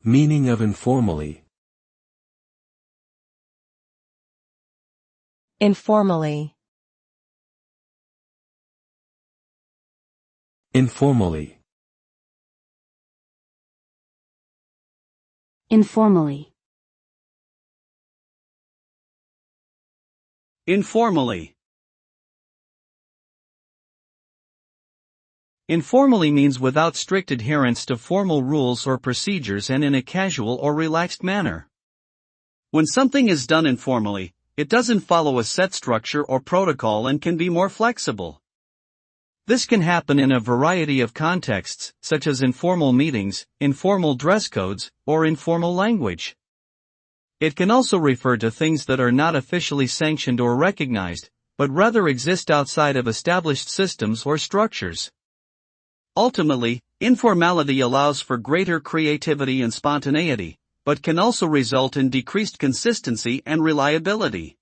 Meaning of informally. Informally. Informally. Informally. Informally. Informally means without strict adherence to formal rules or procedures and in a casual or relaxed manner. When something is done informally, it doesn't follow a set structure or protocol and can be more flexible. This can happen in a variety of contexts, such as informal meetings, informal dress codes, or informal language. It can also refer to things that are not officially sanctioned or recognized, but rather exist outside of established systems or structures. Ultimately, informality allows for greater creativity and spontaneity, but can also result in decreased consistency and reliability.